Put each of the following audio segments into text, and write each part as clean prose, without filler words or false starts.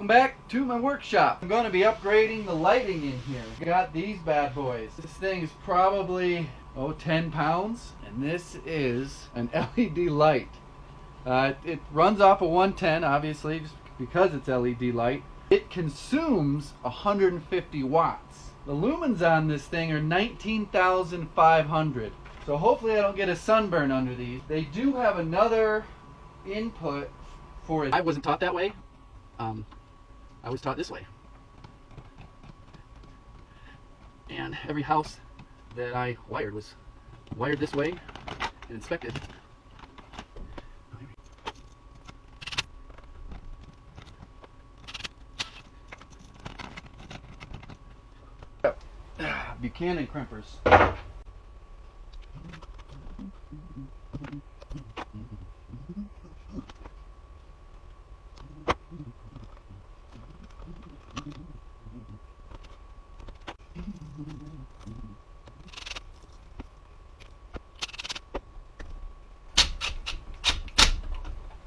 welcome back to my workshop. I'm going to be upgrading the lighting in here. Got these bad boys. This thing is probably 10 pounds, and this is an LED light. It runs off a 110, obviously, just because it's LED light. It consumes 150 watts. The lumens on this thing are 19,500. So hopefully I don't get a sunburn under these. They do have another input for it. I wasn't taught that way. I was taught this way. And every house that I wired was wired this way and inspected. Buchanan crimpers.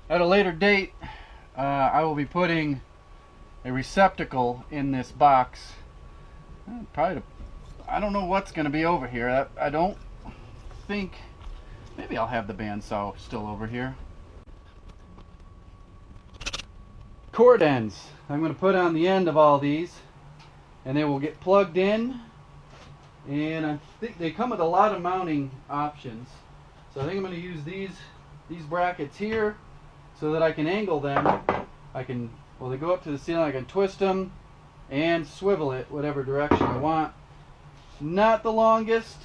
At a later date, I will be putting a receptacle in this box. Probably, I don't know what's going to be over here. I don't think, maybe I'll have the bandsaw still over here. Cord ends. I'm going to put on the end of all these, and they will get plugged in. And I think they come with a lot of mounting options. So I think I'm going to use these brackets here, so that I can angle them. Well, they go up to the ceiling. I can twist them and swivel it whatever direction I want. Not the longest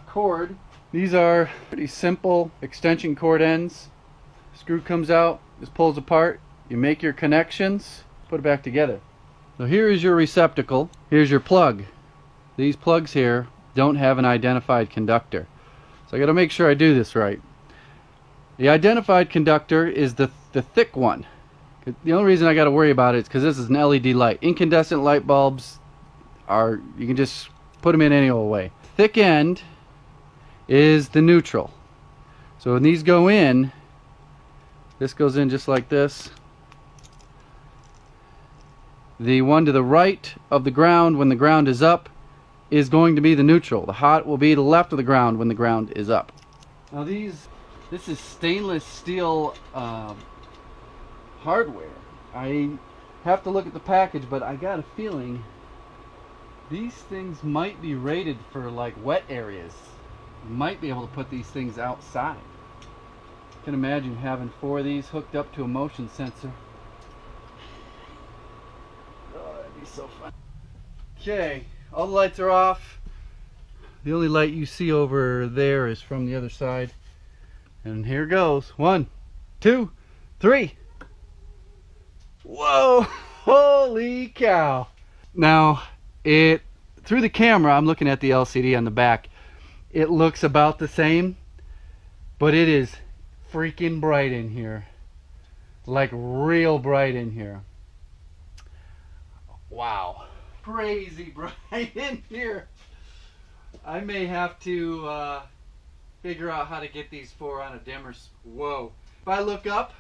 cord. These are pretty simple extension cord ends. Screw comes out, just pulls apart. You make your connections, put it back together. So here is your receptacle. Here's your plug. These plugs here don't have an identified conductor. So I got to make sure I do this right. The identified conductor is the thick one. The only reason I got to worry about it is because this is an LED light. Incandescent light bulbs you can just put them in any old way. Thick end is the neutral. So when these go in, this goes in just like this. The one to the right of the ground when the ground is up is going to be the neutral. The hot will be to the left of the ground when the ground is up. Now this is stainless steel hardware. I have to look at the package, but I got a feeling these things might be rated for like wet areas. You might be able to put these things outside. I can imagine having 4 of these hooked up to a motion sensor. Oh, that'd be so fun. Okay, all the lights are off. The only light you see over there is from the other side. And here goes. 1, 2, 3. Whoa! Holy cow! Now, through the camera, I'm looking at the LCD on the back. It looks about the same, but it is freaking bright in here. Like real bright in here. Wow. Crazy bright in here. I may have to figure out how to get these 4 on a dimmer. Whoa. If I look up,